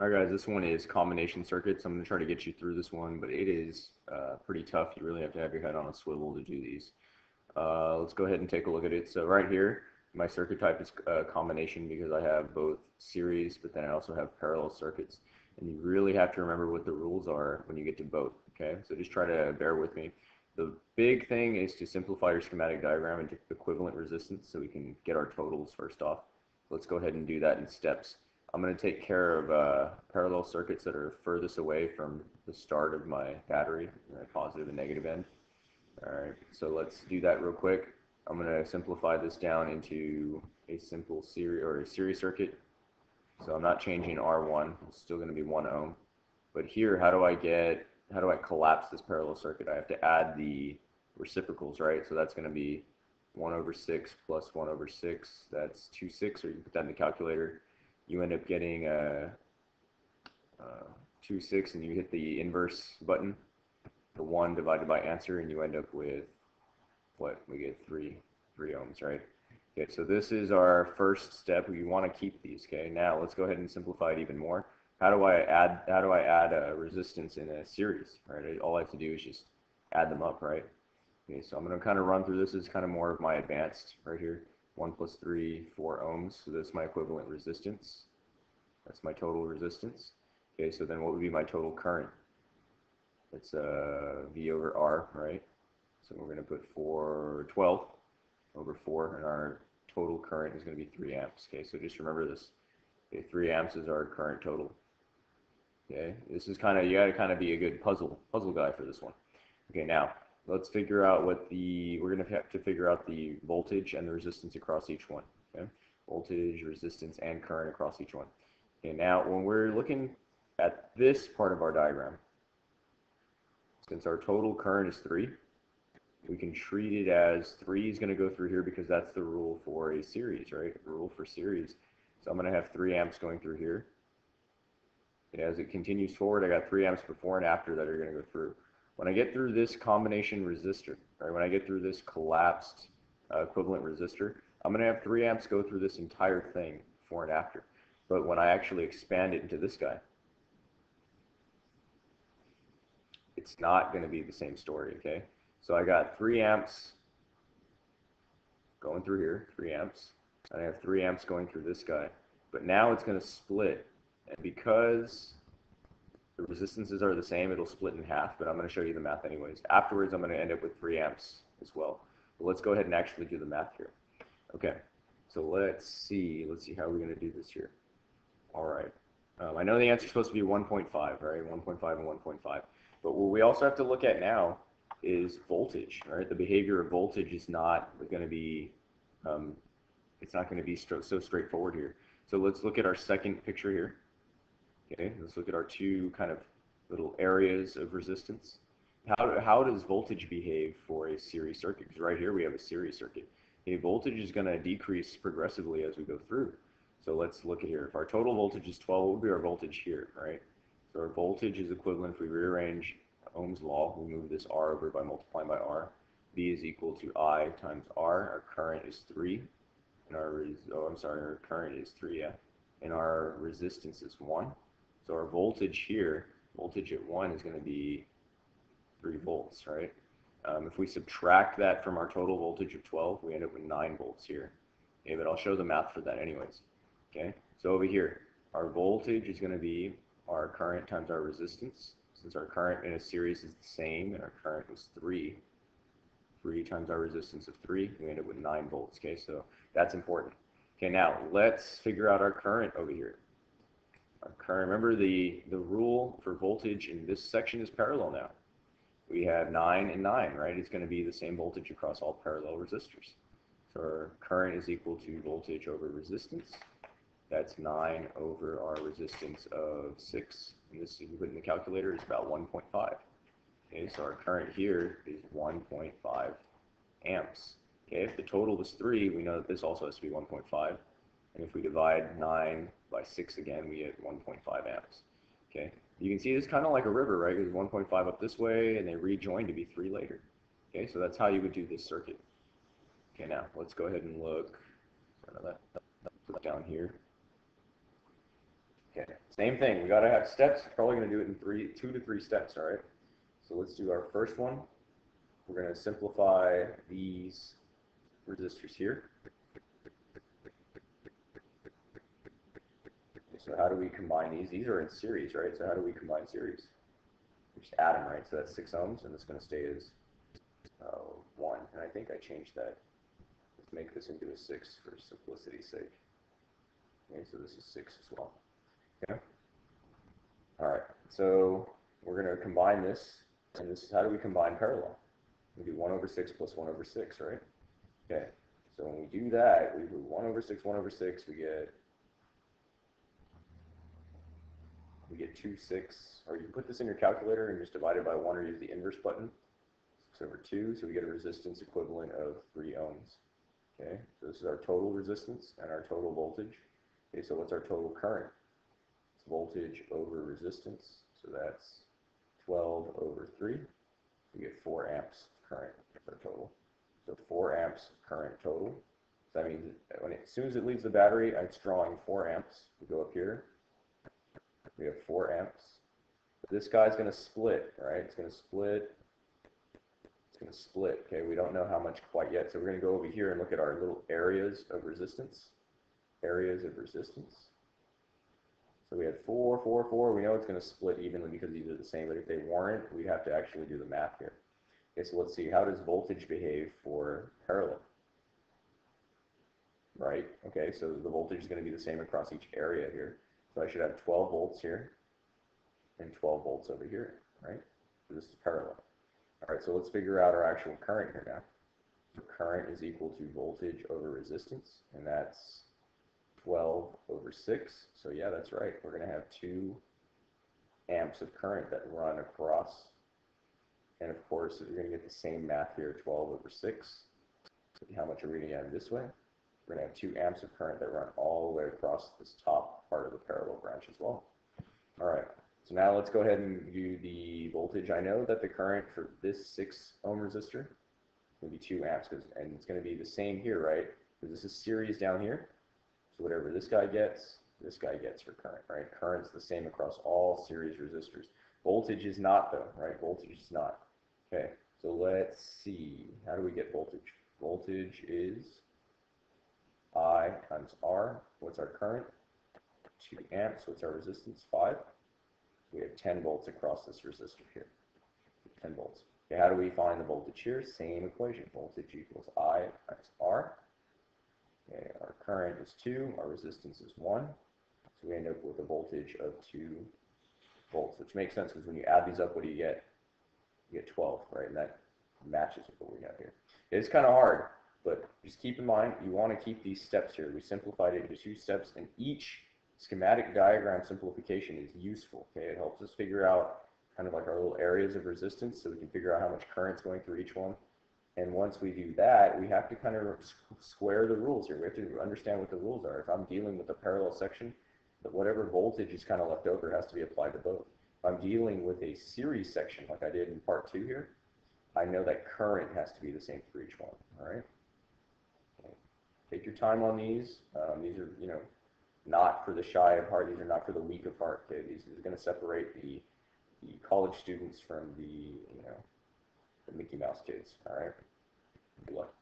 Alright guys, this one is combination circuits. I'm going to try to get you through this one, but it is pretty tough. You really have to have your head on a swivel to do these. Let's go ahead and take a look at it. So right here, my circuit type is combination because I have both series, but then I also have parallel circuits. And you really have to remember what the rules are when you get to both, okay? So just try to bear with me. The big thing is to simplify your schematic diagram into equivalent resistance so we can get our totals first off. Let's go ahead and do that in steps. I'm going to take care of parallel circuits that are furthest away from the start of my battery, positive and negative end. Alright, so let's do that real quick. I'm going to simplify this down into a simple series or a series circuit. So I'm not changing R1, it's still going to be 1 ohm. But here, how do I collapse this parallel circuit? I have to add the reciprocals, right? So that's going to be 1 over 6 plus 1 over 6, that's 2/6, or you can put that in the calculator. You end up getting 2/6, and you hit the inverse button, the 1 divided by answer, and you end up with what? We get 3 ohms, right? Okay, so this is our first step. We want to keep these. Okay, now let's go ahead and simplify it even more. How do I add a resistance in a series? Right, all I have to do is just add them up, right? Okay, so I'm going to kind of run through this. This is kind of more of my advanced right here. 1 plus 3, 4 ohms. So that's my equivalent resistance. That's my total resistance. Okay, so then what would be my total current? It's V over R, right? So we're going to put 12 over 4, and our total current is going to be 3 amps. Okay, so just remember this. Okay, 3 amps is our current total. Okay, this is kind of, you got to kind of be a good puzzle guy for this one. Okay, now let's figure out what we're going to have to figure out the voltage and the resistance across each one. Okay, voltage, resistance, and current across each one. Okay, now when we're looking at this part of our diagram, since our total current is 3, we can treat it as 3 is going to go through here because that's the rule for a series, right? A rule for series. So I'm going to have 3 amps going through here. And as it continues forward, I got 3 amps before and after that are going to go through. When I get through this combination resistor, right, when I get through this collapsed equivalent resistor, I'm going to have 3 amps go through this entire thing before and after. But when I actually expand it into this guy, it's not going to be the same story, okay? So I got 3 amps going through here, 3 amps. And I have 3 amps going through this guy. But now it's going to split. And because the resistances are the same, it'll split in half, but I'm going to show you the math anyways. Afterwards, I'm going to end up with 3 amps as well. But let's go ahead and actually do the math here. Okay, so let's see how we're going to do this here. All right. I know the answer is supposed to be 1.5, right? 1.5 and 1.5. But what we also have to look at now is voltage, right? The behavior of voltage is not going to be, it's not going to be so straightforward here. So let's look at our second picture here. Okay, let's look at our 2 kind of little areas of resistance. How does voltage behave for a series circuit? Because right here we have a series circuit. Okay, voltage is going to decrease progressively as we go through. So let's look at here. If our total voltage is 12, what would be our voltage here, right? So our voltage is equivalent, if we rearrange Ohm's law, we move this R over by multiplying by R. V is equal to I times R. Our current is 3. And our current is 3, yeah. And our resistance is 1. So our voltage here, voltage at 1 is going to be 3 volts, right? If we subtract that from our total voltage of 12, we end up with 9 volts here. Okay, but I'll show the math for that anyways. Okay, so over here, our voltage is going to be our current times our resistance. Since our current in a series is the same and our current was 3 times our resistance of 3, we end up with 9 volts. Okay, so that's important. Okay, now let's figure out our current over here. Our current, remember the rule for voltage in this section is parallel now. We have 9 and 9, right? It's going to be the same voltage across all parallel resistors. So our current is equal to voltage over resistance. That's 9 over our resistance of 6. And this, if you put in the calculator, is about 1.5. Okay, so our current here is 1.5 amps. Okay, if the total was 3, we know that this also has to be 1.5. And if we divide 9 by 6 again, we get 1.5 amps. Okay, you can see it's kind of like a river, right? There's 1.5 up this way, and they rejoin to be 3 later. Okay, so that's how you would do this circuit. Okay, now let's go ahead and look. Put that down here. Okay, same thing. We got to have steps. Probably going to do it in 2 to 3 steps, all right? So let's do our first one. We're going to simplify these resistors here. So how do we combine these? These are in series, right? So how do we combine series? We just add them, right? So that's 6 ohms, and it's going to stay as 1. And I think I changed that. Let's make this into a 6 for simplicity's sake. Okay, so this is 6 as well. Okay. All right. So we're going to combine this, and this is how do we combine parallel? We do 1 over 6 plus 1 over 6, right? Okay. So when we do that, we do 1 over 6, 1 over 6, we get 2, 6, or you can put this in your calculator and just divide it by 1 or use the inverse button. 6 over 2, so we get a resistance equivalent of 3 ohms. Okay, so this is our total resistance and our total voltage. Okay, so what's our total current? It's voltage over resistance, so that's 12 over 3. We get 4 amps current for total. So 4 amps current total. So that means as soon as it leaves the battery, it's drawing 4 amps. We go up here. We have 4 amps. This guy's going to split, right? It's going to split. It's going to split. Okay, we don't know how much quite yet. So we're going to go over here and look at our little areas of resistance. Areas of resistance. So we had 4, 4, 4. We know it's going to split evenly because these are the same. But if they weren't, we'd have to actually do the math here. Okay, so let's see. How does voltage behave for parallel? Right? Okay, so the voltage is going to be the same across each area here. So I should have 12 volts here and 12 volts over here, right? So this is parallel. All right, so let's figure out our actual current here now. So current is equal to voltage over resistance, and that's 12 over 6. So yeah, that's right. We're going to have 2 amps of current that run across. And of course, you're going to get the same math here, 12 over 6. How much are we going to have this way? We're going to have 2 amps of current that run all the way across this top part of the parallel branch as well. All right, so now let's go ahead and do the voltage. I know that the current for this 6 ohm resistor is going to be 2 amps, and it's going to be the same here, right? Because this is series down here. So whatever this guy gets for current, right? Current's the same across all series resistors. Voltage is not, though, right? Voltage is not. Okay, so let's see. How do we get voltage? Voltage is I times R. What's our current? 2 amps. What's our resistance? 5. We have 10 volts across this resistor here. 10 volts. Okay, how do we find the voltage here? Same equation. Voltage equals I times R. Okay, our current is 2. Our resistance is 1. So we end up with a voltage of 2 volts, which makes sense because when you add these up, what do you get? You get 12, right? And that matches with what we have here. It's kind of hard. But just keep in mind, you want to keep these steps here. We simplified it into 2 steps, and each schematic diagram simplification is useful. Okay, it helps us figure out kind of like our little areas of resistance, so we can figure out how much current's going through each one. And once we do that, we have to kind of square the rules here. We have to understand what the rules are. If I'm dealing with a parallel section, but whatever voltage is kind of left over has to be applied to both. If I'm dealing with a series section, like I did in part 2 here, I know that current has to be the same for each one. All right. Take your time on these. These are, not for the shy of heart. These are not for the weak of heart. Okay? These are going to separate the college students from the Mickey Mouse kids. All right. Good luck.